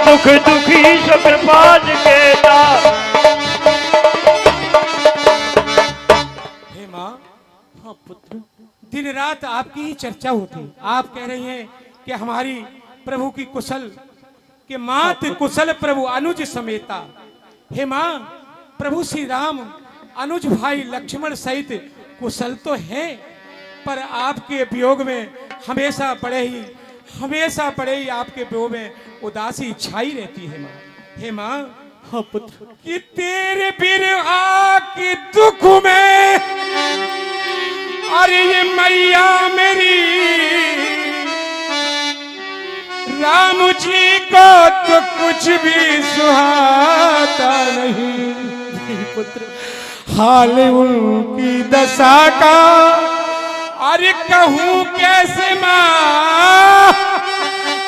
दुख दुखी सुखपाल के दास। हे माँ। हाँ पुत्र, दिन रात आपकी ही चर्चा होती। आप कह रही हैं कि हमारी प्रभु की कुशल के मात कुशल प्रभु अनुज समेता। हे माँ, प्रभु श्री राम अनुज भाई लक्ष्मण सहित कुशल तो हैं, पर आपके वियोग में हमेशा बड़े ही आपके वियोग में उदासी छाई रहती है माँ। हे माँ। हाँ पुत्र। कि तेरे बिरहा के दुख में, अरे ये मैया मेरी, राम जी को तो कुछ भी सुहाता नहीं पुत्र। हाल उनकी दशा का, अरे कहूँ कैसे माँ,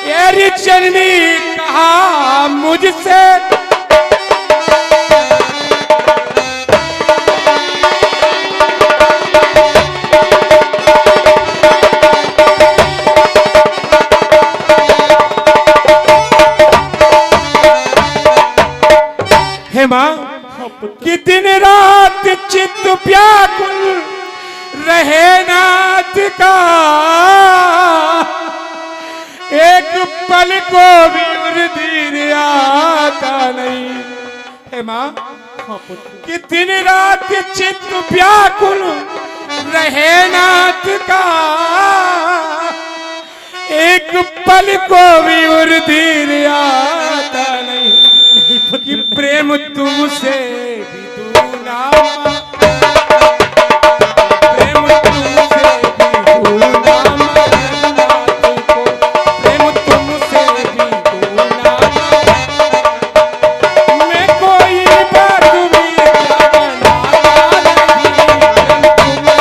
ये जननी कहा मुझसे। हे माँ, कि दिन रात चित्त व्याकुल रहे नाथ का, एक पल को भी उर्दीर आता नहीं। हे माँ, कि दिन रात चित्त व्याकुल रहे नाथ का, एक पल को भी उर्दीर आता नहीं। कि प्रेम तुमसे भी दूना, प्रेम तुमसे भी दूना, प्रेम तुमसे भी दूना, मैं कोई बात भी बना नहीं, प्रेम तुमसे भी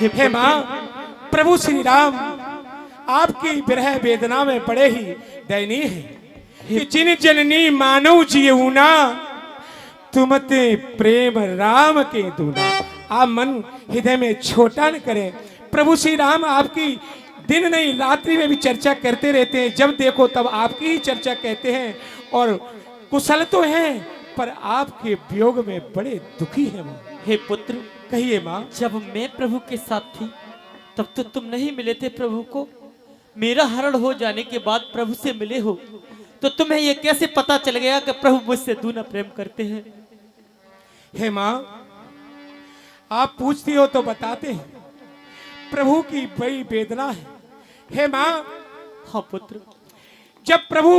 दूना। हे माँ, प्रभु श्री राम आपकी विरह वेदना में बड़े ही दयनीय है कि जिन जननी मानव जीऊना, तुमते प्रेम राम के दूना। आप मन हृदय में छोटा न करें। प्रभु श्री राम आपकी दिन नहीं रात्रि में भी चर्चा करते रहते हैं। जब देखो तब आपकी ही चर्चा कहते हैं, और कुशल तो हैं, पर आपके वियोग में बड़े दुखी हैं माँ। हे पुत्र, कहिए माँ। जब मैं प्रभु के साथ थी तब तो तुम नहीं मिले थे प्रभु को। मेरा हरण हो जाने के बाद प्रभु से मिले हो, तो तुम्हें यह कैसे पता चल गया कि प्रभु मुझसे दूना प्रेम करते हैं? हे माँ, आप पूछती हो तो बताते हैं, प्रभु की बड़ी वेदना है। हे माँ। हाँ पुत्र। जब प्रभु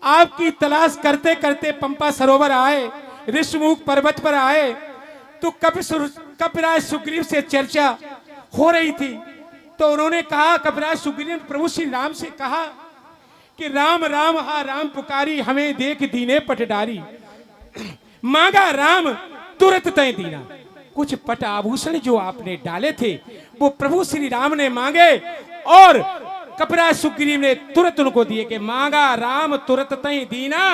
आपकी तलाश करते करते पंपा सरोवर आए, ऋषमुख पर्वत पर आए, तो कपिराज सुग्रीव से चर्चा हो रही थी। तो उन्होंने कहा, कपिराज सुग्रीव ने प्रभु श्री राम से कहा कि राम राम हा राम पुकारी, हमें देख दीने पटडारी, मांगा राम तुरंत तय दीना। कुछ पट आभूषण जो आपने डाले थे वो प्रभु श्री राम ने मांगे, और कपिराज सुग्रीव ने तुरंत उनको दिए कि मांगा राम तुरंत तय दीना,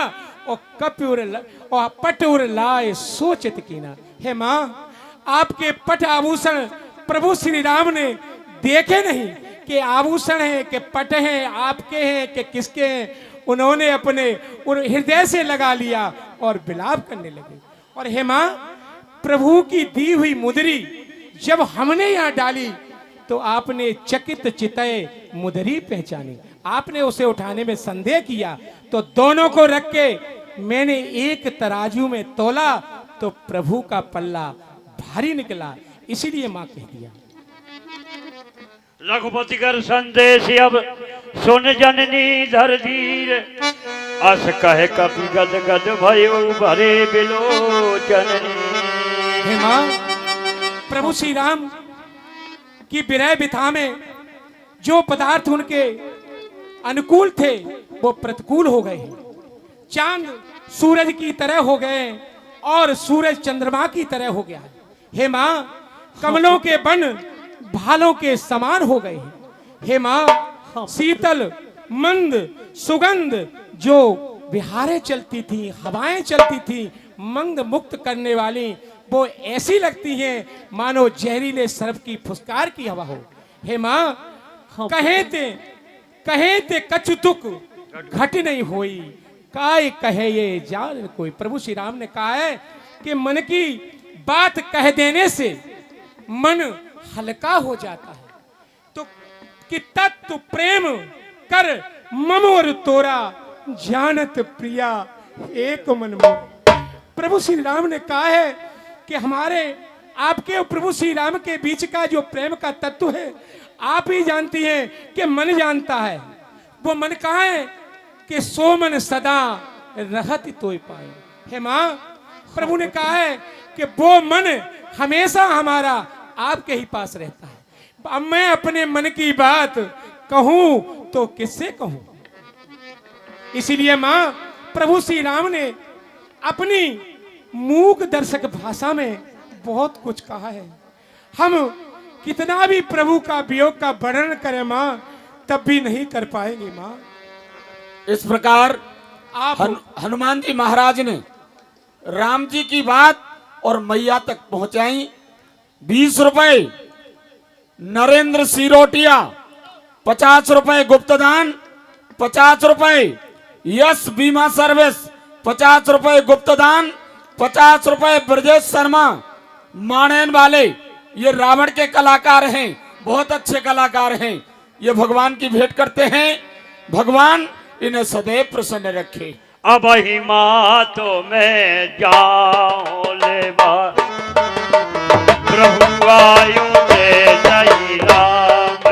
और कपिर और पट उर लाए सोचित कीना। हे माँ, आपके पट आभूषण प्रभु श्री राम ने देखे नहीं कि आभूषण है कि पट हैं, आपके हैं कि किसके हैं। उन्होंने अपने हृदय से लगा लिया और विलाप करने लगे। और हे माँ, प्रभु की दी हुई मुद्री जब हमने यहाँ डाली तो आपने चकित चितय मुद्री पहचानी। आपने उसे उठाने में संदेह किया, तो दोनों को रख के मैंने एक तराजू में तोला, तो प्रभु का पल्ला भारी निकला। इसीलिए माँ कह दिया, रघुपति कर संदेश अब सुन जननी धर धीर, अस कहे कपि गद गद भयो भरे बिलोचन। हे माँ, प्रभु श्री राम की विरह विथा में जो पदार्थ उनके अनुकूल थे वो प्रतिकूल हो गए। चांद सूरज की तरह हो गए और सूरज चंद्रमा की तरह हो गया। हे माँ, कमलों के बन भालों के समान हो गए। हे माँ, शीतल मंद सुगंध जो बिहारें चलती थी, हवाएं चलती थी, मंद मुक्त करने वाली वो ऐसी लगती हैं मानो जहरीले सर्प की फुसकार की हवा हो। हे माँ, हाँ। कहे ते कछु तुक घट नहीं होई, काय कहे ये जान कोई। प्रभु श्री राम ने कहा है कि मन की बात कह देने से मन हल्का हो जाता है। तो कि तत्व प्रेम कर मम और तोरा, जानत प्रिया एक मन में। प्रभु श्री राम ने कहा है कि हमारे आपके और प्रभु श्री राम के बीच का जो प्रेम का तत्व है, आप ही जानती हैं कि मन जानता है। वो मन कहाँ है कि सो मन सदा रहत तोय पाए। हे माँ, प्रभु ने कहा है कि वो मन हमेशा हमारा आपके ही पास रहता है। अब मैं अपने मन की बात कहूं तो किससे कहूं। इसीलिए माँ, प्रभु श्री राम ने अपनी मूक दर्शक भाषा में बहुत कुछ कहा है। हम कितना भी प्रभु का वियोग का वर्णन करें माँ, तब भी नहीं कर पाएंगे माँ। इस प्रकार आप हनुमान जी महाराज ने राम जी की बात और मैया तक पहुंचाई। 20 रुपए नरेंद्र सिरोटिया, 50 रुपए गुप्तदान, 50 रुपए यश बीमा सर्विस, 50 रुपए गुप्तदान, 50 रुपए ब्रजेश शर्मा माणेन वाले। ये रावण के कलाकार हैं, बहुत अच्छे कलाकार हैं। ये भगवान की भेंट करते हैं। भगवान इन्हें सदैव प्रसन्न रखे। अब ही माँ तो मैं जाऊं ले प्रभु आयु दे जय राम।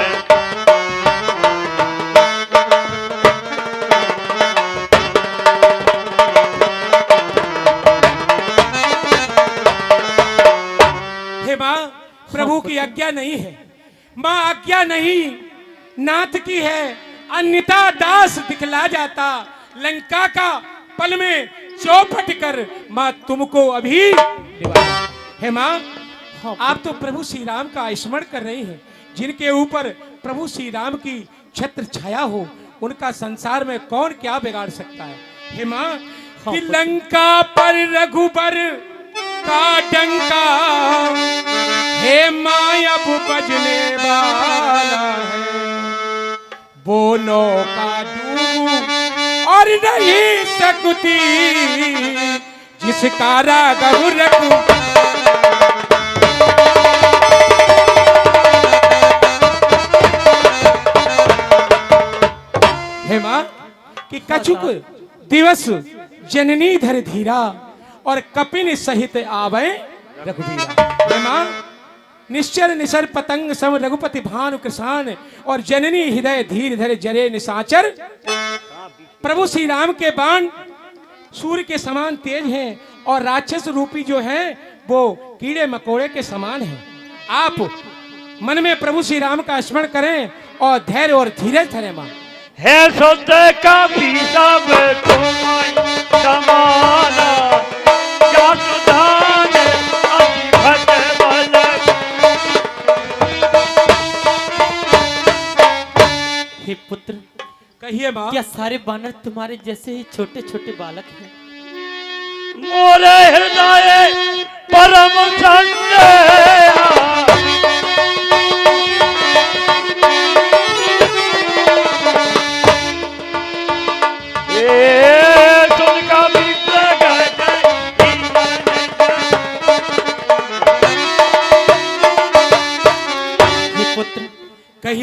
हे माँ, प्रभु की आज्ञा नहीं है माँ, आज्ञा नहीं नाथ की है। अन्यथा दास दिखला जाता, लंका का पल में चौपट कर माँ तुमको अभी दिवाला। हे माँ, आप तो प्रभु श्री राम का स्मरण कर रही हैं, जिनके ऊपर प्रभु श्री राम की छत्र छाया हो, उनका संसार में कौन क्या बिगाड़ सकता है। हे माँ, कि लंका पर रघुबर का डंका, हे माँ अब बजने वाला है। वो नौका डूब और नहीं सकती, जिसका राघव रघु। हे माँ, कि कछुक दिवस जननी धर धीरा, और कपिन सहित आवे रघुवीरा। हे माँ, निश्चर निसर पतंग सम रघुपति भानु कृषाण, और जननी हृदय धीर धरे जरे निशाचर। प्रभु श्री राम के बाण सूर्य के समान तेज हैं, और राक्षस रूपी जो हैं वो कीड़े मकोड़े के समान हैं। आप मन में प्रभु श्री राम का स्मरण करें और धैर्य और धीरज धरे मां। है सुत का भी सब तुम समाना, क्या सुधान अति भट बल। हे पुत्र, कहिए मां। क्या सारे बानर तुम्हारे जैसे ही छोटे छोटे बालक हैं? मोरे हृदय परम संदेहा,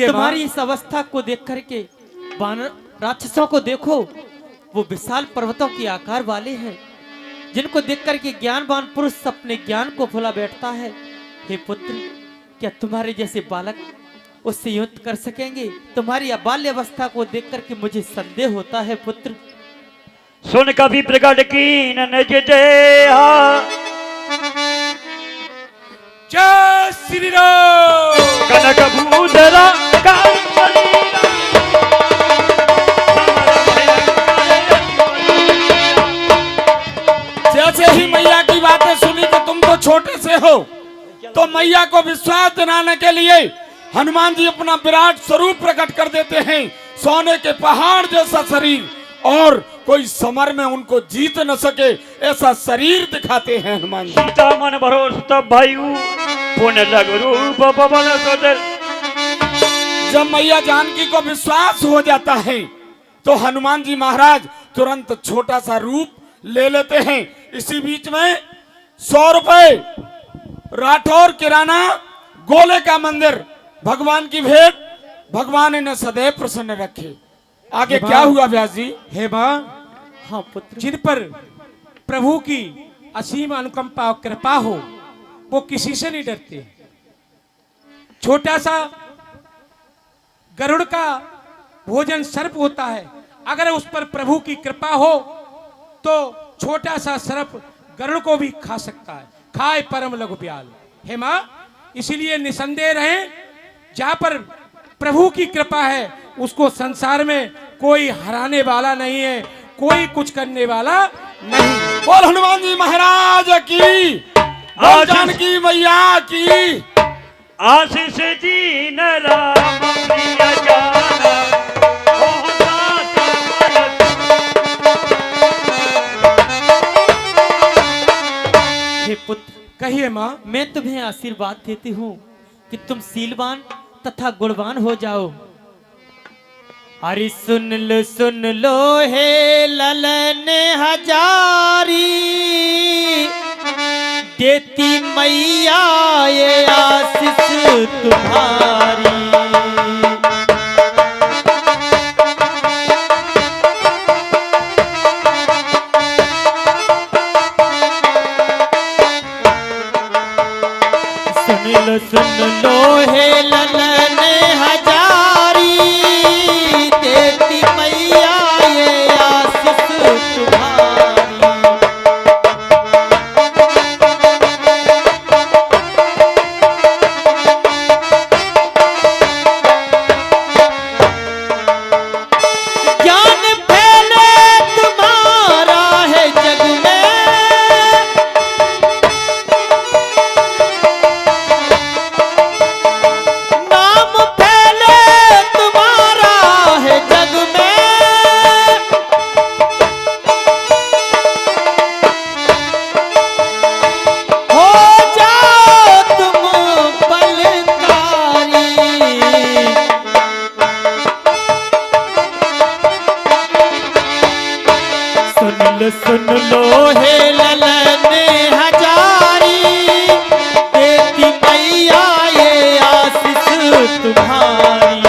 तुम्हारी इस अवस्था को देख करके बानर राक्षसों को देखो, वो विशाल पर्वतों के आकार वाले हैं, जिनको देख करके ज्ञानवान पुरुष अपने ज्ञान को भुला बैठता है। हे पुत्र, क्या तुम्हारे जैसे बालक उससे युद्ध कर सकेंगे? तुम्हारी बाल्य अवस्था को देख करके मुझे संदेह होता है पुत्र। सुन कभी प्रकट की नज देहा, जय श्री राम। कनक भूधरा जैसे ही मैया की बातें सुनी कि तुम तो छोटे से हो, तो मैया को विश्वास दिलाने के लिए हनुमान जी अपना विराट स्वरूप प्रकट कर देते हैं। सोने के पहाड़ जैसा शरीर और कोई समर में उनको जीत न सके ऐसा शरीर दिखाते हैं हनुमान जी। सीता मन भरोस तब भायु पुण्य लग रूप पवन सुत। जब मैया जानकी को विश्वास हो जाता है तो हनुमान जी महाराज तुरंत छोटा सा रूप ले लेते हैं। इसी बीच में 100 रुपए राठौर किराना गोले का मंदिर भगवान की भेंट भगवान ने सदैव प्रसन्न रखे। आगे क्या हुआ व्यास जी? हे मां, हाँ पुत्र। जिन पर प्रभु की असीम अनुकंपा और कृपा हो वो किसी से नहीं डरते। छोटा सा गरुड़ का भोजन सर्प होता है, अगर उस पर प्रभु की कृपा हो तो छोटा सा सर्प गरुड़ को भी खा सकता है। खाए परम लघु ब्याल। हे मां, इसलिए निसंदेह रहें, जहां पर प्रभु की कृपा है उसको संसार में कोई हराने वाला नहीं है, कोई कुछ करने वाला नहीं। बोल हनुमान जी महाराज की, बोल जानकी मैया की। आशीष जी न राम प्रिय जाना, ओह नाथ मनत। हे पुत्र, कहिए मां। मैं तुम्हें आशीर्वाद देती हूँ कि तुम सीलवान तथा गुणवान हो जाओ। अरे सुन लो हे ललन हजारी, देती मैया ये आशीष तुम्हारी। सुन लो हे ललन हजारी, देती मैया ये आशीष तुम्हारी। ज्ञान फैले तुम्हारा है जग में, नाम फैले तुम्हारा है जग में। हो जाओ तुम बलकारी, सुन लो हे ललन हजारी, देती मैया ये आशीष तुम्हारी।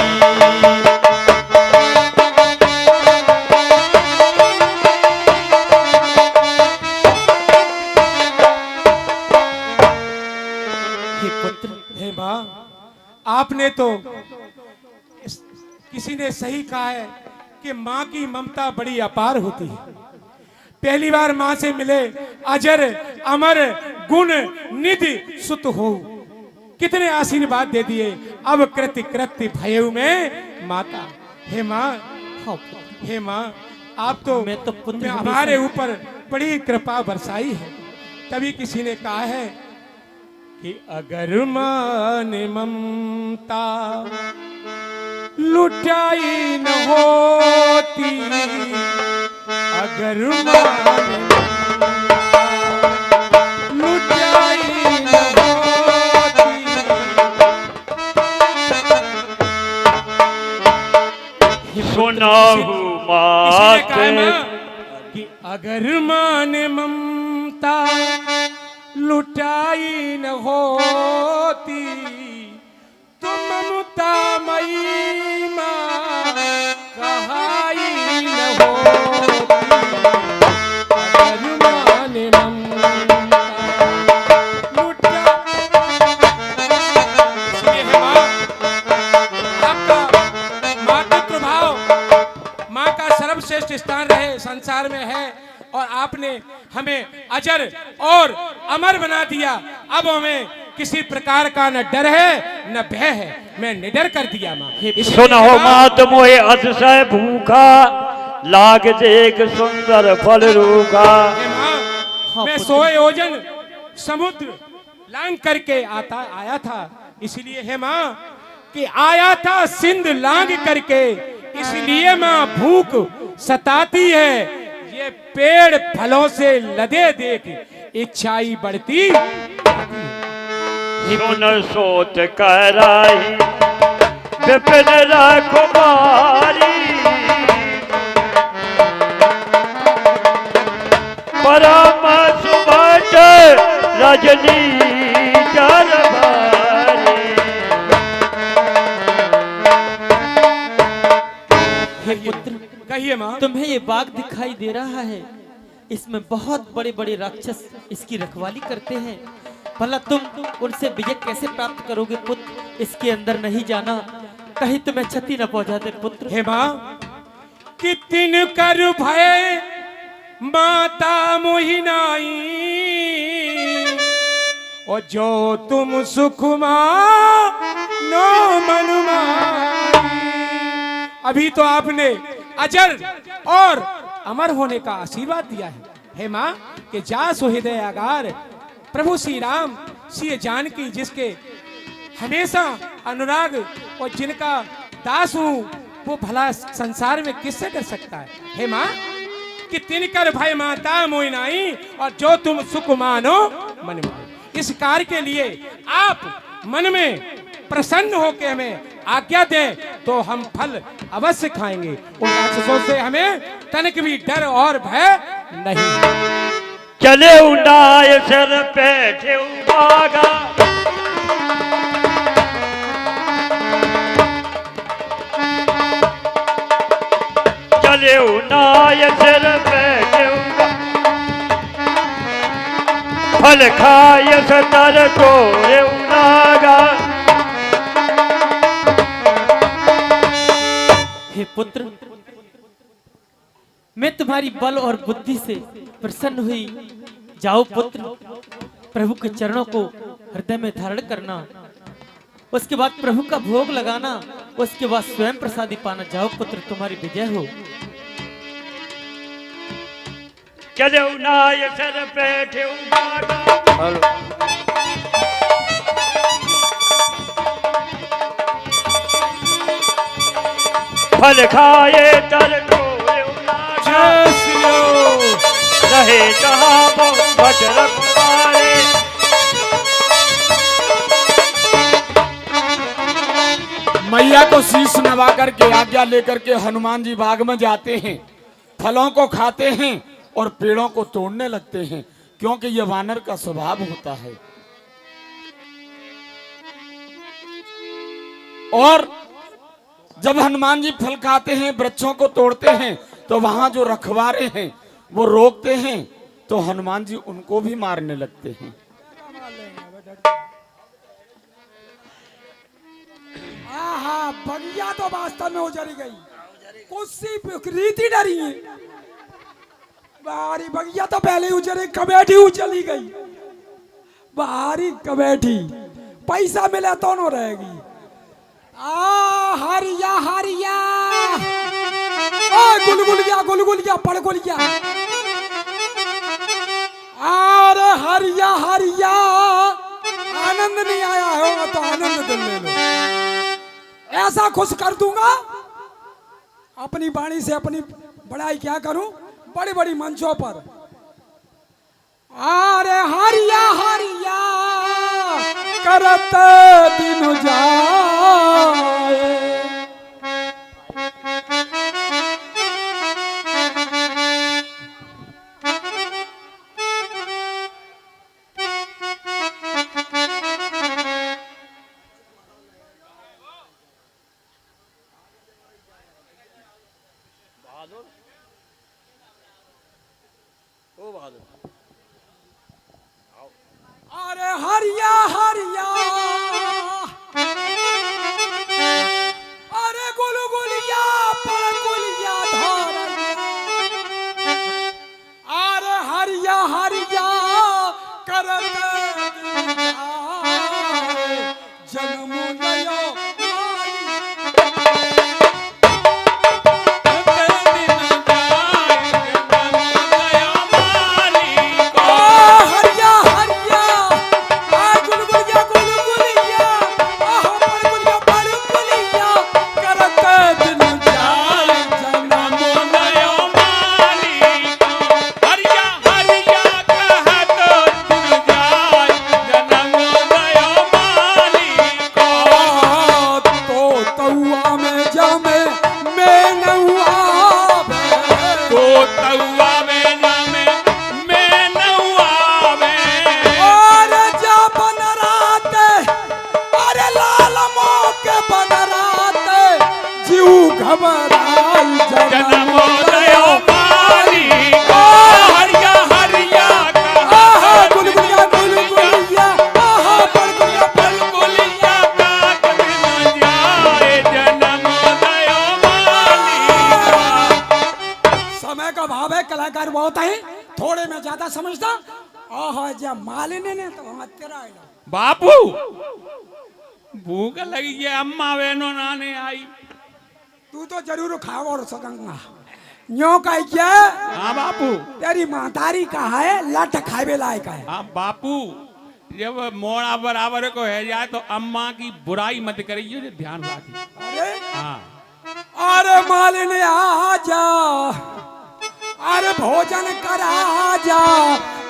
हे पुत्र, हे मां, आपने तो किसी ने सही कहा है कि मां की ममता बड़ी अपार होती है। पहली बार मां से मिले अजर अमर गुण निधि सुत हो, कितने आशीर्वाद दे दिए। अब कृति कृति भयउ में माता। हे मां, हाँ पुत्र, हे मां, आप तो मैं तो पुत्र हमारे ऊपर बड़ी कृपा बरसाई है। तभी किसी ने कहा है कि अगर मां ने ममता लुटाई न होती, अगर मां ने ममता लुटाई न होती, सुनाहु किसी ने कहा है मां मात। कि अगर मां ने ममता लुटाई न होती, तो ममता मई मां कहाई न होती। अगर मां ने ममता लुटा, इसलिए है मां, आपका मातृत्व भाव मां का सर्वश्रेष्ठ स्थान रहे संसार में है, और आपने हमें अजर और अमर बना दिया। अब हमें किसी प्रकार का न डर है न भय है, मैं निडर कर दिया मां। सुनहो मात मोहे अतिशय भूखा, लाग देख सुंदर फल रूखा। हे मां, हाँ मैं पुत्र। 100 योजन समुद्र लांग करके आया था, इसलिए है मां कि आया था सिंध लांग करके, इसलिए मां भूख सताती है। पेड़ फलों से लदे देख इच्छाई बढ़ती। सुन सोच कराई विपिन राकुमारी, परम सुभट रजनी चरभारी। हे पुत्र, कहिए माँ। तुम्हें ये बाग दिखाई दे रहा है, इसमें बहुत बड़े बड़े राक्षस इसकी रखवाली करते हैं। भला तुम उनसे विजय कैसे प्राप्त करोगे पुत्र? इसके अंदर नहीं जाना, कहीं तुम्हें क्षति न पहुंचाते पुत्र। हे माँ, कि तिन कर भय माता मोहिनाई, और जो तुम सुख नो मन माई। अभी तो आपने अजर और अमर होने का आशीर्वाद दिया है। हे माँ, कि जा सुहृदय आगार प्रभु श्री राम श्री जानकी, जिसके हमेशा अनुराग और जिनका दास हूँ, वो भला संसार में किससे डर सकता है। हे माँ, कि तिनकर भय माता मोइनाई, और जो तुम सुख मानो मन मानो। इस कार्य के लिए आप मन में प्रसन्न होकर हमें आज्ञा दें तो हम फल अवश्य खाएंगे। उन राक्षसों से हमें तनिक भी डर और भय नहीं। चले उड़ाए सर बैठे भागा, चले उड़ाए सर बैठे, फल खाए सतर तोरे उड़ागा। हे पुत्र, मैं तुम्हारी बल और बुद्धि से प्रसन्न हुई। जाओ पुत्र, प्रभु के चरणों को हृदय में धारण करना, उसके बाद प्रभु का भोग लगाना, उसके बाद स्वयं प्रसादी पाना। जाओ पुत्र, तुम्हारी विजय हो। चले उड़ाए सर बैठे भागा, फल खाए तर तोरे उड़ागा। रहे जहाँ भट रखवारे, मैया को शीश नवा करके आज्ञा लेकर के हनुमान जी बाग में जाते हैं, फलों को खाते हैं और पेड़ों को तोड़ने लगते हैं, क्योंकि यह वानर का स्वभाव होता है। और जब हनुमान जी फल खाते हैं, वृक्षों को तोड़ते हैं, तो वहां जो रखवारे हैं वो रोकते हैं, तो हनुमान जी उनको भी मारने लगते हैं। आहा, बगिया तो वास्तव में उजड़ गई, कुछ रीति डरी है। बाहरी बगिया तो पहले ही उजड़ी, कमेटी उचली गई। बाहरी कमेटी पैसा मिला तो न रहेगी। हरिया हरिया, गुलगुलिया पड़ गुलिया। अरे हरिया हरिया, आनंद नहीं आया होगा तो आनंद दिल ले लो। ऐसा खुश कर दूंगा, अपनी वाणी से अपनी बड़ाई क्या करूं बड़ी बड़ी मंचों पर। अरे हरिया हरिया करत दिन जाए, अरे हरिया हरिया, अरे गुलगुलिया पर गुलिया धारिया। अरे हरिया हरिया करत जन्म नयो हरिया हरिया गुलगुल गया मालिनी ने तो हम तेरा आएगा बापू भूख लगी है, अम्मा बहनों नाने आई। तू तो जरूर खाओ और सकंगा न्यो का क्या हाँ बापू। तेरी मातारी का है लट खावे लायक है। हाँ बापू, जब मोड़ा बराबर को है जाए तो अम्मा की बुराई मत करिए, ये ध्यान रखिए। अरे हाँ अरे मालिनी आ जा, अरे भोजन करा जा,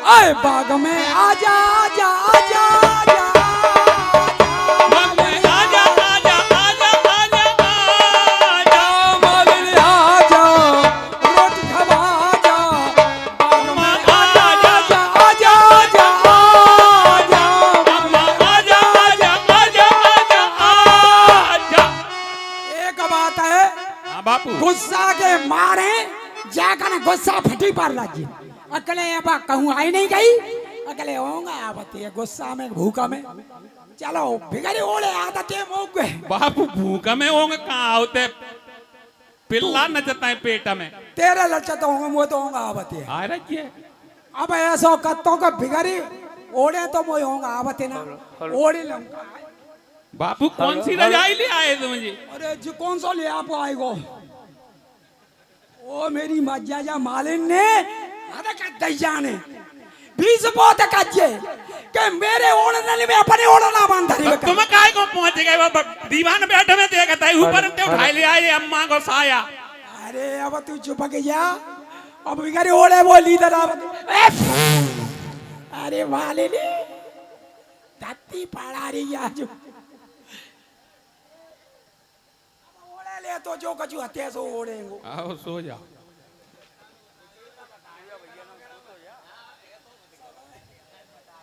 अरे बाग में आजा आजा आजा आजा गुस्सा के मारे जाकर गुस्सा फटी पर लगी अकले अब कहूँ आई नहीं गई अकले होगा आवती है गुस्सा में भूखा में चलो भिखारी ओले आता ते मोक बापू भूखा में होंगे कहाँ होते, पिल्ला नचता है पेट में। तेरे लचत होंगे वो तो होगा आवती है। आ रखिए अब ऐसा कत्तों का भिखारी ओढ़े तो वो होगा आवते ना ओढ़े लूंगा। बापू कौन सी रजाई ले आए तुम जी? अरे जी कौन सा ले आप आएगो? ओ मेरी मज्जा मालिन ने अरे का दैया ने 20 बहुत कच्चे के मेरे ओढ़ने में अपने ओढ़ना बांध रही है। तुम काय को पहुंच गए? वो दीवान बैठे में देखता है ऊपर ते उठाई ले आए अम्मा को साया। अरे अब तू चुप के जा, अब भिखारी ओढ़े वो लीडर अब अरे मालिन धत्ती पड़ा रही है आज ले तो जो कछु हत्या सो ओढ़ेंगे। आओ सो जाओ।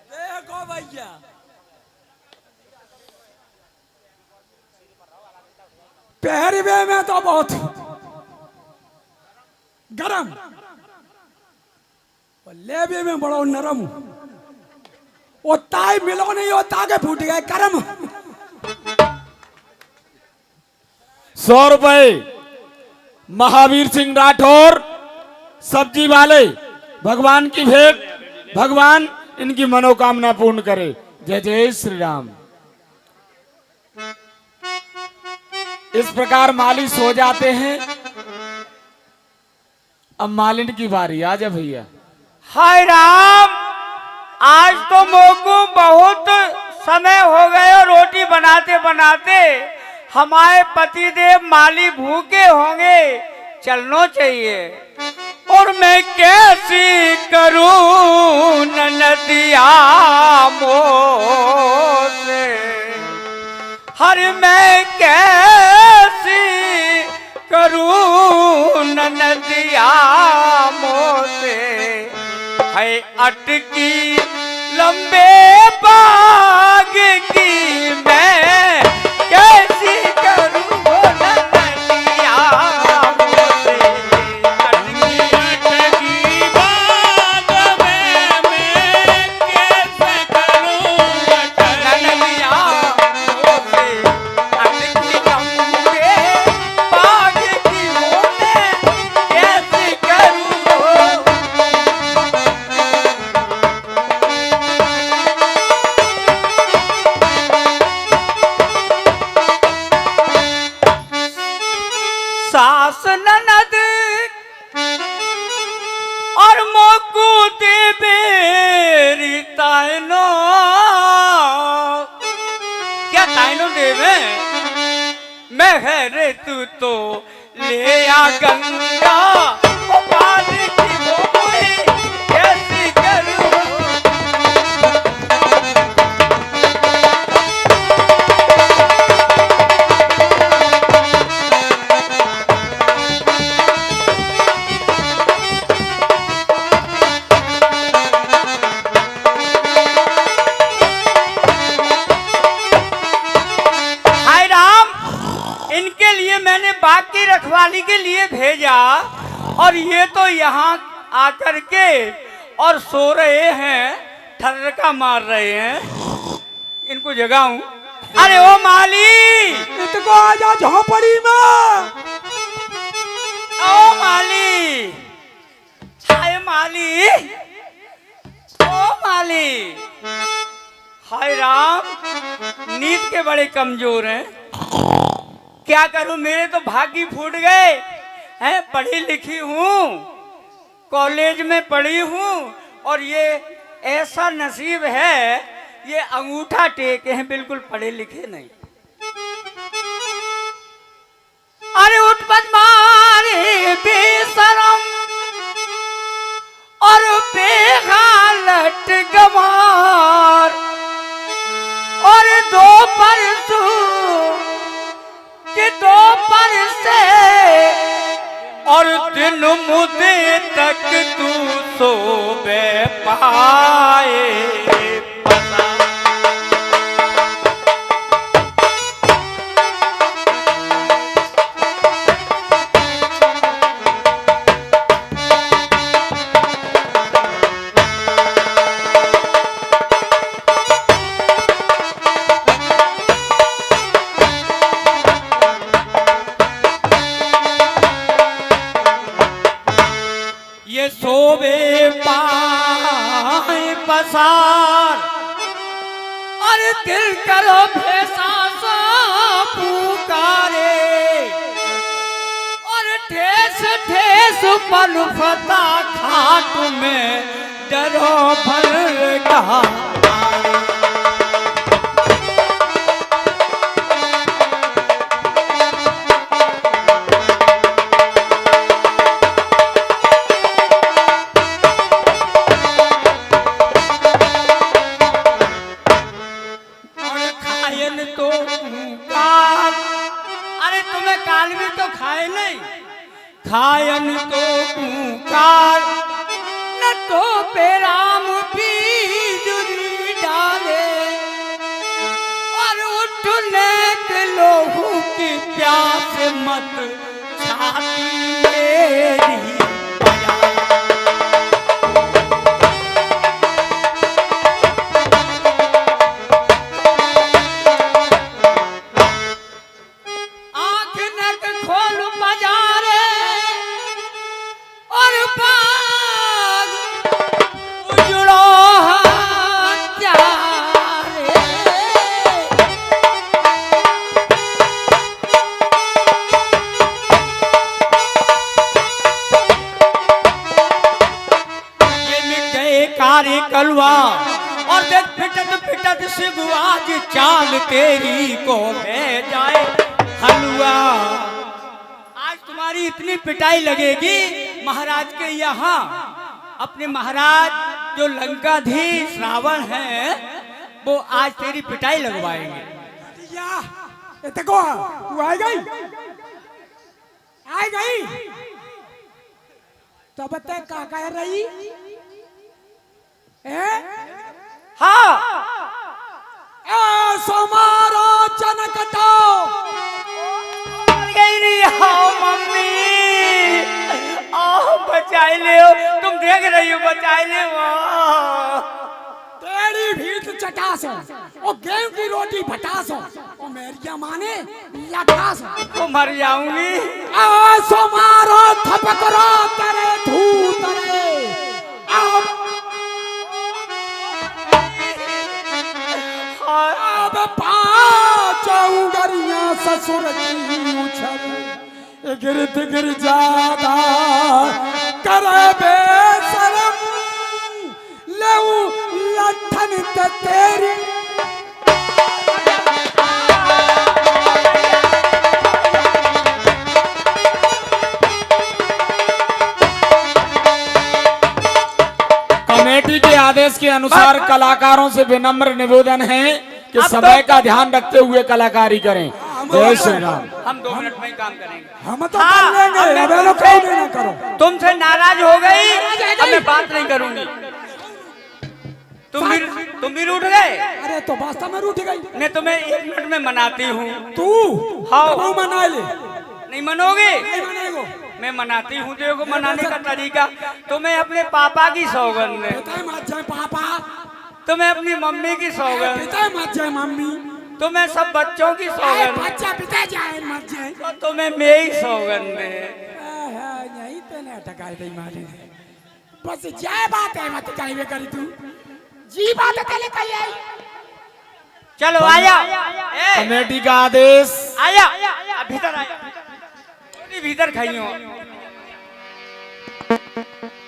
देखो भैया पहरवे में तो बहुत गरम और लेबे में बड़ा नरम, वो ताई मिलो नहीं हो ताके फूट गए करम। 100 रुपए महावीर सिंह राठौर सब्जी वाले, भगवान की भेंट, भगवान इनकी मनोकामना पूर्ण करे। जय जय श्री राम। इस प्रकार माली सो जाते हैं। अब मालिन की बारी, आजा भैया। हाय राम, आज तो मोको बहुत समय हो गए रोटी बनाते बनाते, हमारे पतिदेव माली भूखे होंगे, चलना चाहिए। और मैं कैसी करूं नदिया मोसे, हर मैं कैसी करूं नदिया मोसे, है अटकी लंबे बाग की मैं कैसी करूं नदिया मोसे, अटकी बाग में मैं कैसे करूं नदिया मोसे, अटकी लंबे बाग की मैं कैसी करूं। सास ननद और मोकू देवेरी ताइनो, क्या ताइनो देवे मैं है रे तू तो ले आ गंगा, ओ पानी की बोई कैसी करूं। हाय राम, इनके लिए मैंने बाग की रखवाली के लिए भेजा और ये तो यहाँ आकर के और सो रहे हैं, ठर्रका मार रहे हैं। इनको जगाऊं? अरे ओ माली, इनको आजा झोपड़ी में। ओ माली, हाय माली, ओ मालिक, हाय राम, नींद के बड़े कमजोर हैं। क्या करूं, मेरे तो भाग्य फूट गए हैं। पढ़ी लिखी हूं, कॉलेज में पढ़ी हूं, और ये ऐसा नसीब है, ये अंगूठा टेके हैं, बिल्कुल पढ़े लिखे नहीं। अरे उठ बदमारे बेशरम और बेहालत गमार, और दो पर से और दिन मुझे तक तू सोबे पाए पता। ये सोबे पाए पसार, और दिल करो भेसा सो पुकारे, और ठेस ठेस पल फता खाट में डरो भर का। तो काल, अरे तुम्हें काल भी तो खाए नहीं, खायन तो काल न तो पेराम बीजुरी डाले, और उठने के लोगों की प्यास मत छाती मेरी कार्य कलवा, और देख फिटत फिटत शिव आज चाल तेरी को ले जाए हलवा। आज तुम्हारी इतनी पिटाई लगेगी महाराज के यहाँ। अपने महाराज जो लंकाधीश रावण है, वो आज तेरी पिटाई लगवाएंगे। देखो तू आ गई, आ गई तो बता क्या कह रही है? हाँ, सोमारो चनकटो गई रही। हाँ मम्मी, आओ बचाए ले, तुम देख रही हो, बचाए ले। तेरी भीत चटासो, और गेहूं की रोटी भटासो, और मेरी माने लटासो, तो मर जाऊंगी। सोमारो थपकरो तेरे धूतरे, अब पाँचों गरियां ससुर की उछल, गिरत गिर जादा करे बेशरम, लेऊ लठन ते तेरी। कमेटी के आदेश के अनुसार कलाकारों से विनम्र निवेदन है कि समय का ध्यान रखते हुए कलाकारी करें। जय श्री राम। हम 2 मिनट में ही काम करेंगे। हम तो कर लेंगे, अब लोग क्यों नहीं करो। तुमसे नाराज हो गई, अब मैं बात नहीं करूंगी। तुम भी रूठ गए। अरे तो वास्तव में रूठ गई। मैं तुम्हें 1 मिनट में मनाती हूँ। तू हाँ मना ले। नहीं मनोगे? नहीं मनेगो। मैं मनाती हूँ। देखो मनाने का तरीका, तुम्हें अपने पापा की सौगंध है, पिता मत जाए पापा, तुम्हें अपनी मम्मी की सौगंध, पिता मत जाए मम्मी, तुम्हें सब बच्चों की सौगंध, बच्चा पिता जाए मत जाए, तो तुम्हें मेरी सौगंध है। नहीं तो ना टकाई दे मारी बस जाए बात है, मत जाए करी तू जी बात तेले कही आई। चलो आया कमेटी का आदेश। आया भीतर आया भीतर खाइयो।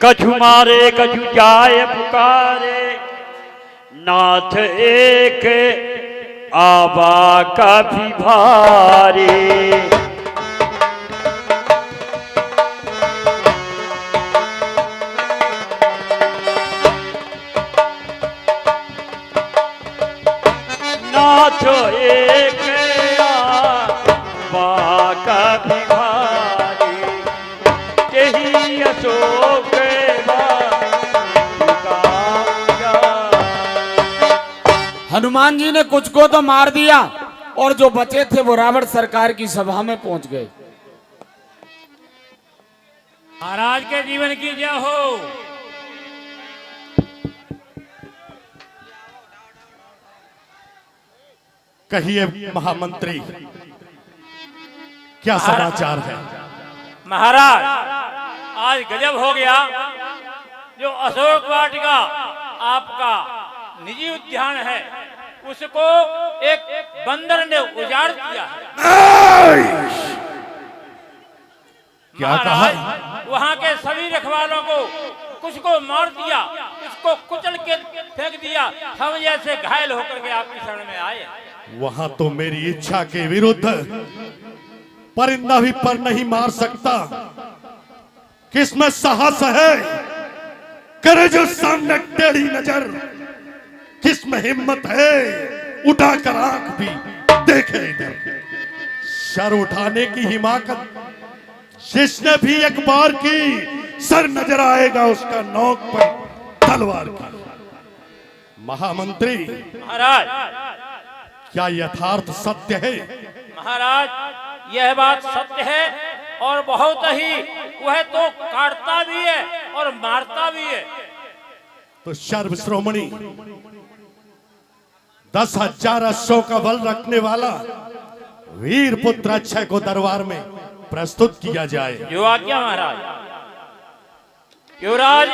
कछु मारे कछु जाए पुकारे, नाथ एक आबा काफी भारी। नाथ एक आबा काफी भारी, यही अशोक हनुमान जी ने कुछ को तो मार दिया और जो बचे थे वो रावण सरकार की सभा में पहुंच गए। महाराज के जीवन की जय हो। कहिए महामंत्री, क्या समाचार है? महाराज आज गजब हो गया। जो अशोक वाटिका आपका निजी उद्यान है उसको एक बंदर ने उजाड़ दिया है। क्या कहा? वहाँ के सभी रखवालों को कुछ को मार दिया, उसको कुचल के फेंक दिया। हम जैसे घायल होकर के आपकी शरण में आए। वहां तो मेरी इच्छा के विरुद्ध परिंदा भी पर नहीं मार सकता। किसमें साहस है? करे जो सामने टेढ़ी नजर। किसमें हिम्मत है? उठाकर आंख भी देखे इधर। सर उठाने की हिमाकत जिसने भी एक बार की, सर नजर आएगा उसका नोक पर तलवार की। महामंत्री महाराज क्या यथार्थ सत्य है? महाराज यह बात सत्य है और बहुत ही। वह तो काटता भी है और मारता भी है। तो सर्व श्रोमणी 10,000 अश्वों का बल रखने वाला वीर पुत्र अक्षय को दरबार में प्रस्तुत किया जाए। जो आज्ञा महाराज। युवराज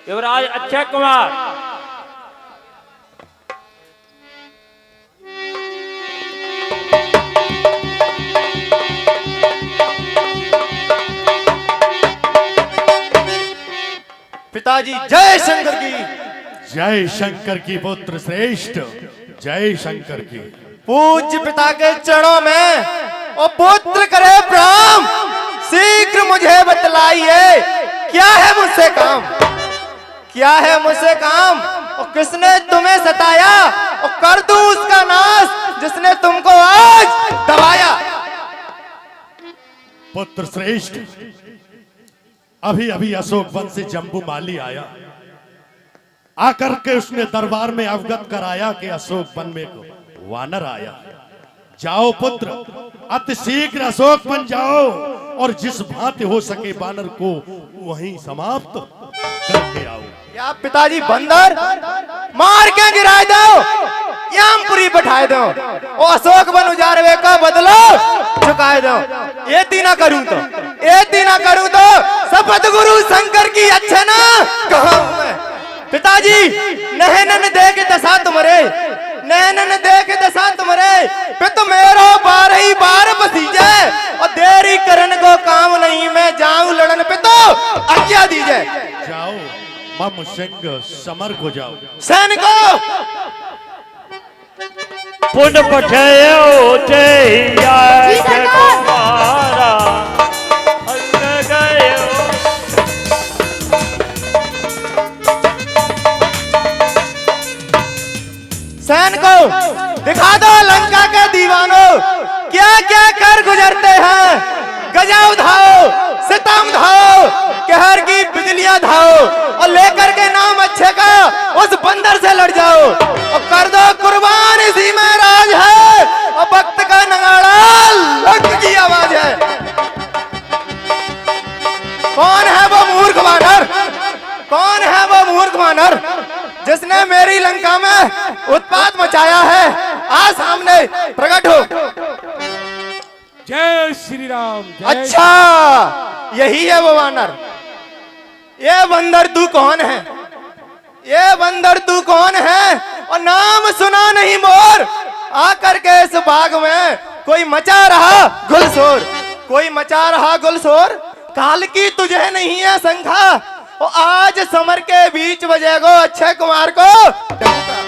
युवराज अक्षय कुमार। पिताजी जय शंकर की। जय शंकर की पुत्र श्रेष्ठ, जय शंकर की। पूज्य पिता के चरणों में ओ पुत्र करे प्रणाम। शीघ्र मुझे बतलाइए क्या है मुझसे काम, क्या है मुझसे काम। और किसने तुम्हें सताया और कर दूं उसका नाश जिसने तुमको आज दबाया। पुत्र श्रेष्ठ, अभी अभी अशोक वन से जम्बू माली आया। आकर के उसने दरबार में अवगत कराया कि अशोक वन में को वानर आया। जाओ पुत्र, अति शीघ्र अशोक वन जाओ और जिस भांति हो सके वानर को वहीं समाप्त करके आओ। या पिताजी बंदर मार के गिरा दो, यामपुरी बैठाए दो और अशोक वन उजारवे का बदलो चुकाए दो। ये तीना करूं तो, ये तीना करूं तो शपथ गुरु शंकर की अच्छे ना कहूं मैं। पिताजी नहनन दे के दशा तुम्हारे, नहनन दे के दशा तुम्हारे पे तो मेरो 12 बार बसीजे और देरी करने को काम नहीं। मैं जाऊं लड़न पे तो आज्ञा दीजिए। जाओ मम सिंह समर को जाओ। सैनिकों पुन पठयो जहिया के कुमारा हल गयो। सैनिकों दिखा दो लंका के दीवानों क्या क्या कर गुजरते हैं। गजाव धाओ, सितम धाओ, कहर की बिजलियां धाओ और लेकर के नाम अच्छे का उस बंदर से लड़ जाओ और कर दो कुर्बान। इसी में राज है और भक्त का नगाड़ा लंक की आवाज है। कौन है वो मूर्ख वानर, कौन है वो मूर्ख वानर जिसने मेरी लंका में उत्पात मचाया है? आज सामने प्रकट हो। जय श्री राम। अच्छा यही है वो वानर। ये बंदर तू कौन है? ये बंदर तू कौन है और नाम सुना नहीं मोर। आकर के इस बाग में कोई मचा रहा गुलशोर, कोई मचा रहा गुलशोर। काल की तुझे नहीं है शंका और आज समर के बीच बजेगो अक्षय कुमार को डंका।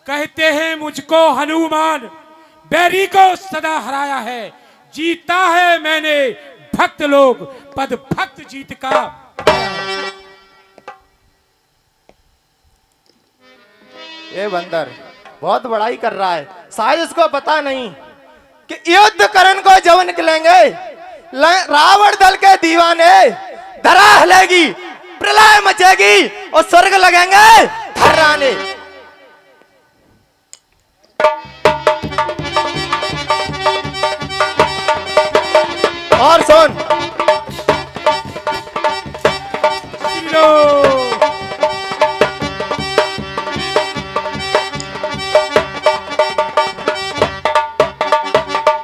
कहते हैं मुझको हनुमान बैरी को सदा हराया है, जीता है मैंने भक्त लोग पद भक्त जीत का। ये बंदर बहुत बड़ाई कर रहा है, शायद इसको पता नहीं कि युद्ध करण को जब निकलेंगे रावण दल के दीवाने धरा हिलेगी, प्रलय मचेगी और स्वर्ग लगेंगे थर्राने। और सुन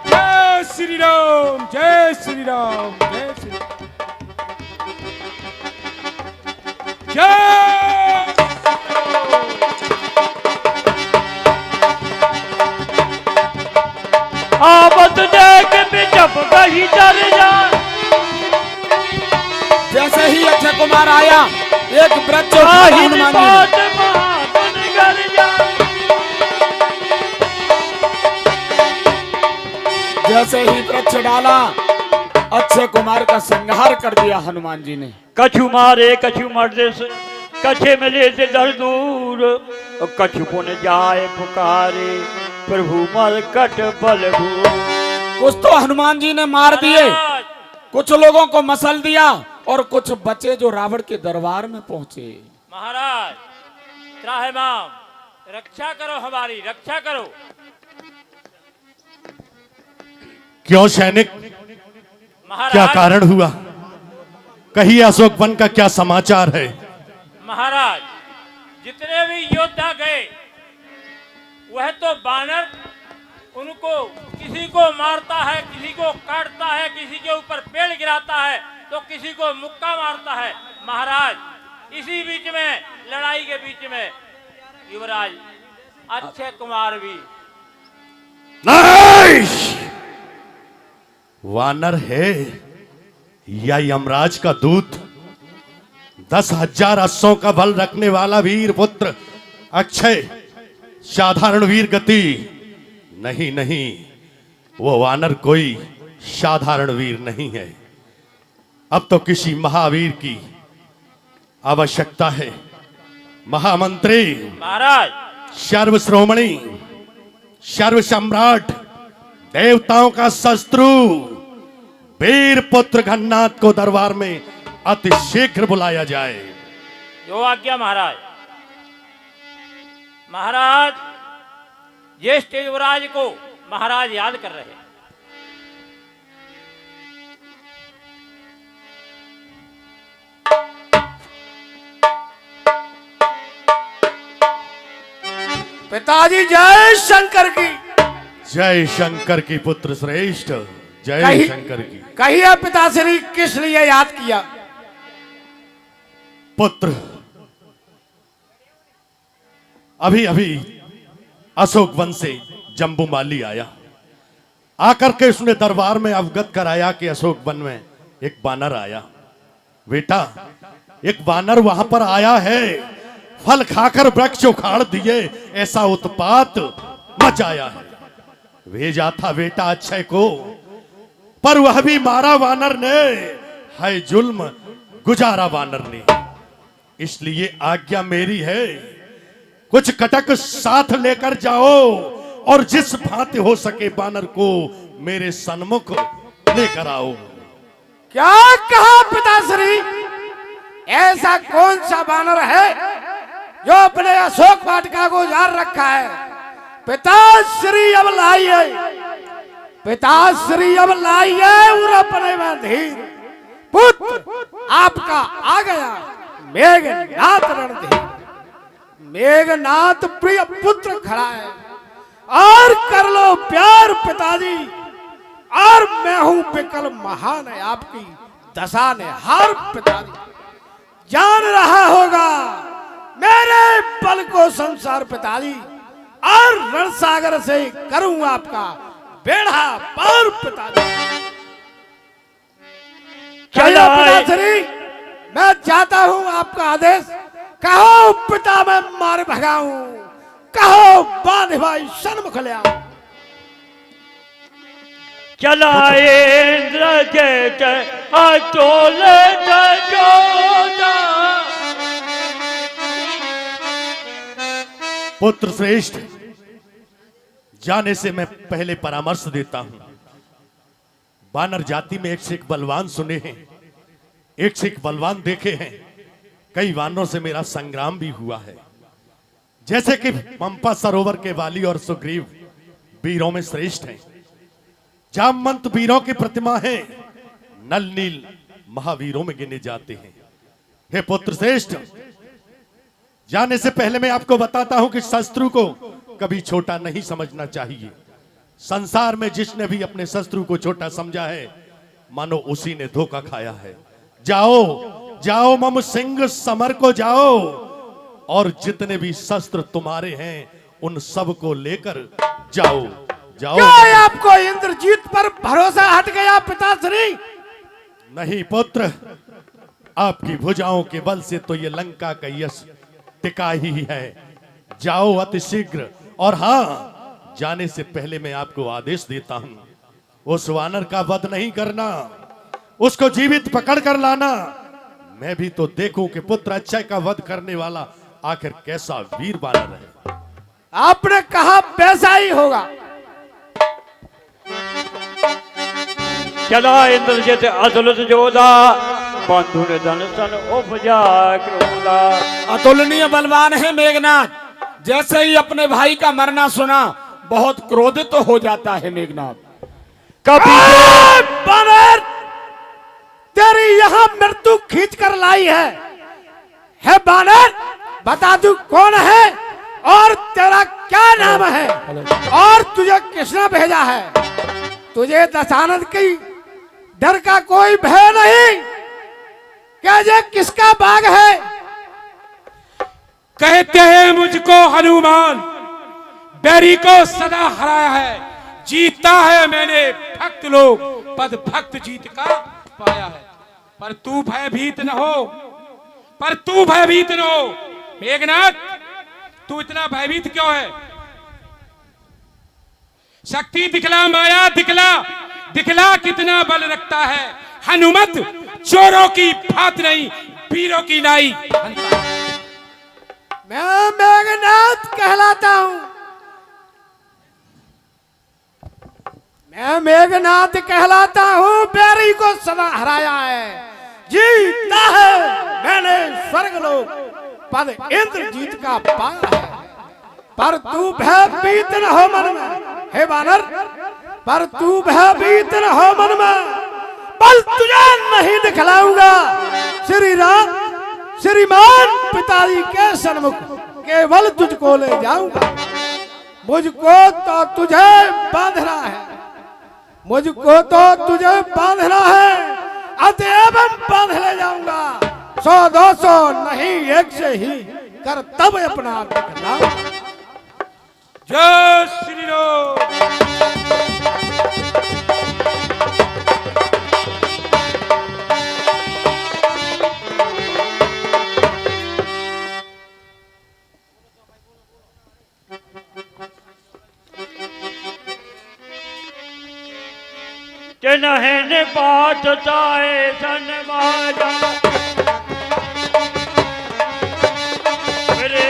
जय श्री राम, जय श्री राम, जय श्री राम, जय। आबद देख भी जब कहीं डर जा। जैसे ही अक्षय कुमार आया एक वृक्ष उठाया हनुमान जी ने। जैसे ही वृक्ष डाला अक्षय कुमार का संहार कर दिया हनुमान जी ने। कछु मारे कछु मर्दे से कछे मिले से दर दूर और कछु पुन जाए पुकारे प्रभु मरकट बल भूर। कुछ तो हनुमान जी ने मार दिए, कुछ लोगों को मसल दिया और कुछ बचे जो रावण के दरबार में पहुंचे। महाराज त्राहिमाम रक्षा करो, हमारी रक्षा करो। क्यों सैनिक, क्या महाराज कारण हुआ? कहिए अशोक वन का क्या समाचार है? महाराज जितने भी योद्धा गए वह तो बानर उनको किसी को मारता है, किसी को काटता है, किसी के ऊपर पेड़ गिराता है तो किसी को मुक्का मारता है। महाराज इसी बीच में लड़ाई के बीच में युवराज अक्षय कुमार भी वानर है या यमराज का दूत? 10,000 अश्वों का बल रखने वाला वीर पुत्र अक्षय साधारण वीर गति नहीं, नहीं, वो वानर कोई साधारण वीर नहीं है। अब तो किसी महावीर की आवश्यकता है। महामंत्री महाराज सर्व श्रोमणी, सर्व सम्राट, देवताओं का शत्रु वीर पुत्र घन्नाथ को दरबार में अति शीघ्र बुलाया जाए। जो आज्ञा महाराज। महाराज ज्येष्ठ युवराज को महाराज याद कर रहे हैं। पिताजी जय शंकर की। जय शंकर की पुत्र श्रेष्ठ, जय शंकर की। कहिए पिताश्री किस लिए याद किया? पुत्र अभी अभी अशोक वन से जम्बूमाली आया, आकर के उसने दरबार में अवगत कराया कि अशोक वन में एक बानर आया। बेटा एक बानर वहां पर आया है, फल खाकर वृक्ष उखाड़ दिए, ऐसा उत्पात मचाया है। भेजा था बेटा अक्षय को, पर वह भी मारा वानर ने, है जुल्म गुजारा वानर ने। इसलिए आज्ञा मेरी है, कुछ कटक साथ लेकर जाओ और जिस भांति हो सके बानर को मेरे सन्मुख लेकर आओ। क्या कहा पिताश्री? ऐसा कौन सा बानर है जो अपने अशोक वाटिका को उजाड़ रखा है? पिताश्री अब लाइए, पिताश्री अब लाइए और अपने में धीर। पुत्र आपका आ गया मेघनाथ रणधीर। मेघनाथ प्रिय पुत्र खड़ा है और कर लो प्यार पिताजी, और मैं हूं विकल महान है आपकी दशा ने हर पिताजी जान रहा होगा मेरे बल को संसार पिताजी और रणसागर से करूं आपका बेड़ा पार पिताजी। चला पिताश्री मैं चाहता हूं आपका आदेश, कहो पिता मैं मार भगाऊं, कहो बांध भाई सन्मुख ले आओ। चला इंद्रजित अतुल जोधा। पुत्र श्रेष्ठ, जाने से मैं पहले परामर्श देता हूं। वानर जाति में एक से एक बलवान सुने हैं, एक से एक बलवान देखे हैं। कई वानरों से मेरा संग्राम भी हुआ है, जैसे कि पंपा सरोवर के वाली और सुग्रीव वीरों में श्रेष्ठ हैं। जामवंत वीरों की प्रतिमा है, नल नील महावीरों में गिने जाते हैं। हे पुत्र श्रेष्ठ, जाने से पहले मैं आपको बताता हूं कि शत्रु को कभी छोटा नहीं समझना चाहिए। संसार में जिसने भी अपने शत्रु को छोटा समझा है, मानो उसी ने धोखा खाया है। जाओ जाओ मम सिंह समर को जाओ, और जितने भी शस्त्र तुम्हारे हैं उन सब को लेकर जाओ जाओ। क्या आपको इंद्रजीत पर भरोसा हट गया पिताश्री? नहीं पुत्र, आपकी भुजाओं के बल से तो ये लंका का यश टिका ही है। जाओ अति शीघ्र। और हां, जाने से पहले मैं आपको आदेश देता हूं, उस वानर का वध नहीं करना, उसको जीवित पकड़ कर लाना। मैं भी तो देखूं कि पुत्र अक्षय का वध करने वाला आखिर कैसा वीर वानर है। आपने कहा वैसा ही होगा। चला इंद्रजित अतुलित जोधा, बंधु ने धन सन उपजा क्रोधा। अतुलनीय बलवान है मेघनाथ। जैसे ही अपने भाई का मरना सुना बहुत क्रोधित तो हो जाता है मेघनाथ। कभी बानर, तेरी यहां मृत्यु खींच कर लाई है बानर, बता तू कौन है और तेरा क्या नाम है और तुझे किसने भेजा है? तुझे दशानंद की डर का कोई भय नहीं? क्या ये किसका बाग है? कहते हैं मुझको हनुमान, बैरी को सदा हराया है, जीता है मैंने भक्त लोग, पद भक्त जीत का पाया है। पर तू भयभीत न हो, पर तू भयभीत न हो। मेघनाथ, तू इतना भयभीत क्यों है? शक्ति दिखला, माया दिखला, दिखला कितना बल रखता है। हनुमत चोरों की भात नहीं, वीरों की नाई। मैं मेघनाथ कहलाता हूं, मैं मेघनाथ कहलाता हूं। बैरी को सदा हराया है, जीता है मैंने स्वर्गलोक, पद इंद्रजीत का पाया है। पर तू भयभीत न हो मन में, हे वानर, पर तू भयभीत न हो मन में। बल तुझे नहीं दिखलाऊंगा। श्री राम श्रीमान पिताजी के सन्मुख केवल तुझको ले जाऊंगा। मुझको तो तुझे बांधना है, मुझको तो तुझे बांधना है, अतएव बांध ले जाऊंगा। 100-200 नहीं, एक से ही कर तब अपना आप दिखलाऊंगा। जय श्री राम। नहन बात ताए सन माजा, मेरे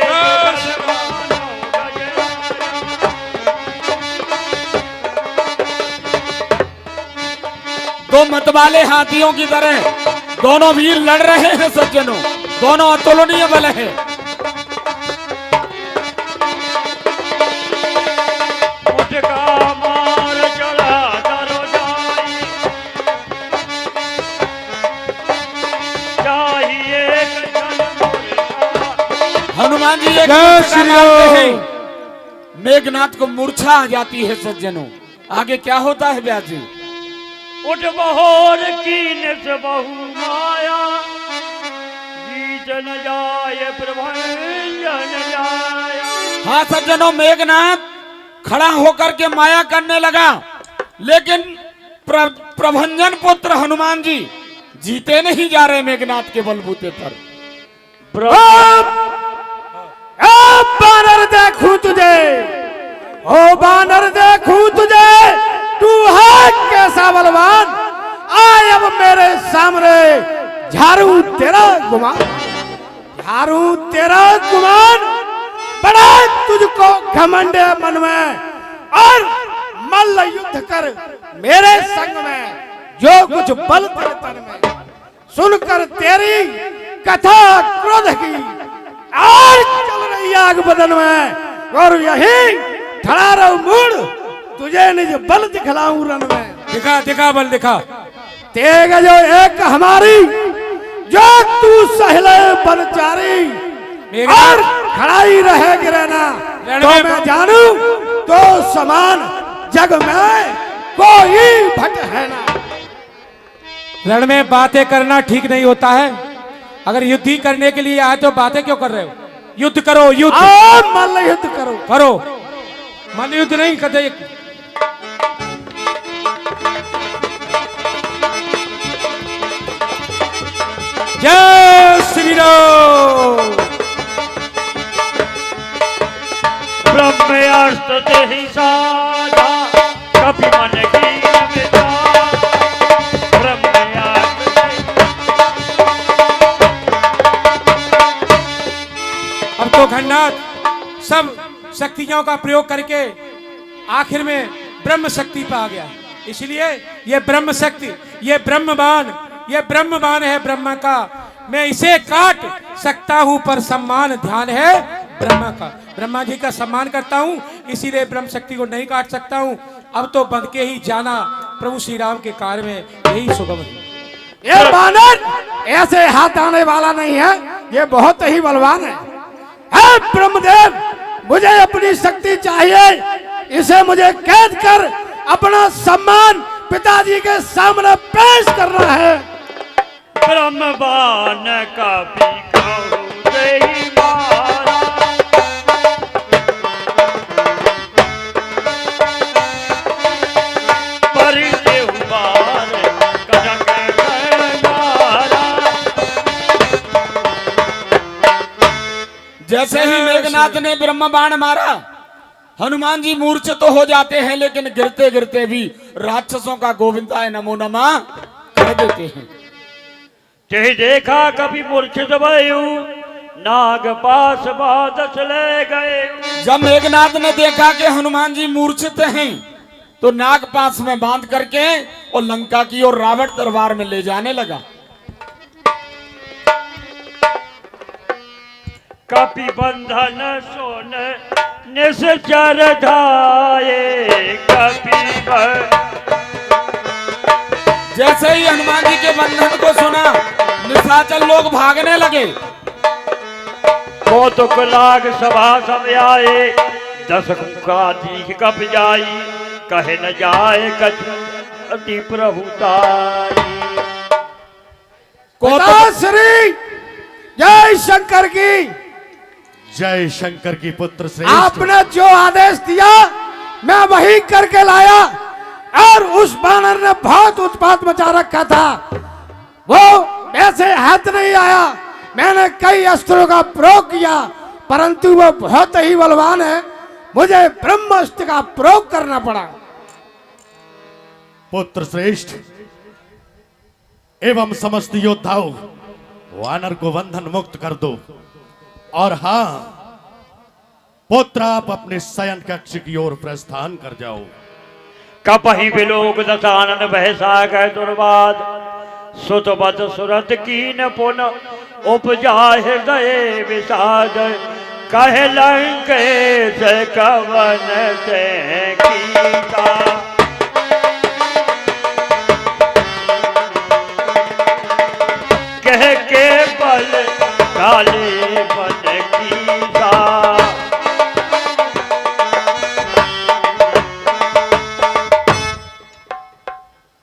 दो मतवाले हाथियों की तरह दोनों वीर लड़ रहे हैं सज्जनों, दोनों अतुलनीय बल है। हनुमान जी एक हैं, मेघनाथ को मूर्छा आ जाती है सज्जनों। आगे क्या होता है व्यास जी? उठ बहोर कीन से बहु माया जीत न जाए प्रभंजन जाए। हाँ सज्जनों, मेघनाथ खड़ा होकर के माया करने लगा, लेकिन प्रभंजन पुत्र हनुमान जी जीते नहीं जा रहे मेघनाथ के बलबूते पर। बानर देखूं तुझे, ओ बानर देखूं तुझे, तू है कैसा बलवान, आए अब मेरे सामने झाड़ू तेरा गुमान, झाड़ू तेरा गुमान। बड़ा तुझको घमंड है मन में, और मल्ल युद्ध कर मेरे संग में, जो कुछ बल तेरे तन में। सुनकर तेरी कथा क्रोध की, और चल रही आग बदन में, और यही खड़ा रहो मूड, तुझे निज बल दिखलाऊं रण में। दिखा दिखा बल दिखा, तेग जो एक हमारी, जो तू सहले बनचारी, और खड़ा ही रहे गिरना, तो मैं जानू तो समान जग में कोई भट है ना। रण में बातें करना ठीक नहीं होता है, अगर युद्ध ही करने के लिए आए तो बातें क्यों कर रहे हो? युद्ध करो, युद्ध मल्ल युद्ध करो, करो मल्ल युद्ध नहीं करते। जय श्री राम। ब्रह्मास्त्र ते ही साधा कभी मन की न मिटा। ब्रह्मास्त्र अब तो घननाथ सब शक्तियों का प्रयोग करके आखिर में ब्रह्म शक्ति पे आ गया, इसलिए ये ब्रह्म शक्ति, ये ब्रह्मबाण, ये ब्रह्मबाण है ब्रह्मा का। मैं इसे काट सकता हूं पर सम्मान ध्यान है ब्रह्मा का, ब्रह्मा जी का सम्मान करता हूं, इसीलिए ब्रह्म शक्ति को नहीं काट सकता हूं। अब तो बंध के ही जाना प्रभु श्री राम के कार्य में यही सुगम है। ये बानर ऐसे हाथ आने वाला नहीं है, ये बहुत ही बलवान है। ब्रह्मदेव, मुझे अपनी शक्ति चाहिए, इसे मुझे कैद कर अपना सम्मान पिताजी के सामने पेश करना है। ब्रह्मबाण का भी कहूँ दे मारा। पर देव बार कनक गंगारा। जैसे ही मेघनाथ ने ब्रह्म बाण मारा, हनुमान जी मूर्छित तो हो जाते हैं, लेकिन गिरते गिरते भी राक्षसों का गोविंदाय नमो नमः कह देते हैं। ते देखा कभी मूर्छित भयु, नाग पास बादस ले गए। जब मेघनाथ ने देखा कि हनुमान जी मूर्छित हैं, तो नाग पास में बांध करके और लंका की ओर रावण दरबार में ले जाने लगा। कपि बंधन सोन निश्चर धाये। कपि जैसे ही हनुमान जी के बंधन को सुना, निशाचर लोग भागने लगे। कौतुक लाग सभा सब आए, दस का दीख कप जाई। कहे न जाए कछु अति प्रभुताई। श्री जय शंकर की, जय शंकर की पुत्र श्रेष्ठ। आपने जो आदेश दिया मैं वही करके लाया, और उस बानर ने बहुत उत्पात मचा रखा था, वो ऐसे हाथ नहीं आया। मैंने कई अस्त्रों का प्रयोग किया, परंतु वो बहुत ही बलवान है, मुझे ब्रह्मास्त्र का प्रयोग करना पड़ा। पुत्र श्रेष्ठ एवं समस्त योद्धाओं, वानर को बंधन मुक्त कर दो, और हाँ पुत्र आप अपने शयन कक्ष की ओर प्रस्थान कर जाओ। कपहि विलोक दशानन बहसा गए दुर्वाद। सुतवत सुरत कीन पुन उपजा हृदय विषाद। कह लंकेश कवन से कीता। कह के बल काले बन कीता।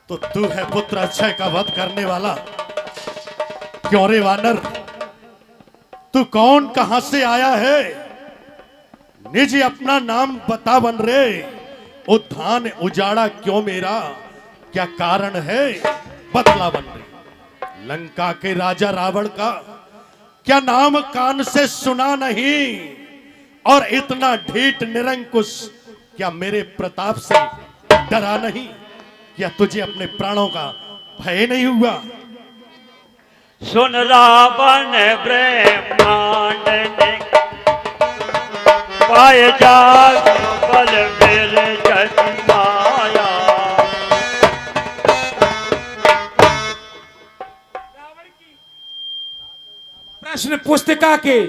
तो तू है अक्षय का वध करने वाला। क्यों रे वानर, तू कौन कहां से आया है? निज अपना नाम बता बन रे। उद्यान उजाड़ा क्यों मेरा, क्या कारण है? बतला बन रे। लंका के राजा रावण का क्या नाम कान से सुना नहीं? और इतना ढीठ निरंकुश क्या मेरे प्रताप से डरा नहीं? क्या तुझे अपने प्राणों का भय नहीं हुआ? सुन रावण ब्रह्मांड ने पाए जाग बल मेरे जग माया। प्रश्न पुस्तिका के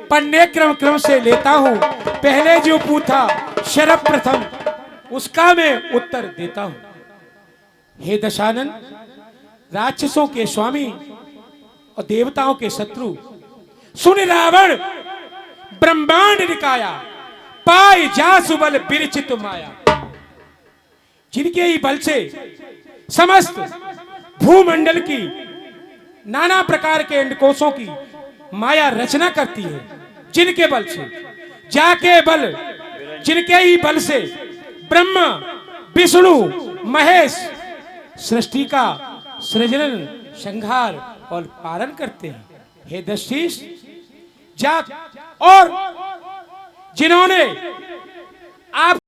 पढ़ने क्रम से लेता हूं। पहले जो पूछा सर्वप्रथम उसका मैं उत्तर देता हूं। हे दशानन, राक्षसों के स्वामी और देवताओं के शत्रु, सुन रावण ब्रह्मांड निकाया, पाए जासु बल बिरचित माया। जिनके ही बल से समस्त भूमंडल की नाना प्रकार के अंडकोशों की माया रचना करती है, जिनके बल से जिनके ही बल से ब्रह्मा विष्णु महेश सृष्टि का सृजन संहार और पालन करते हैं। हे दशीष, जाग और जिन्होंने आप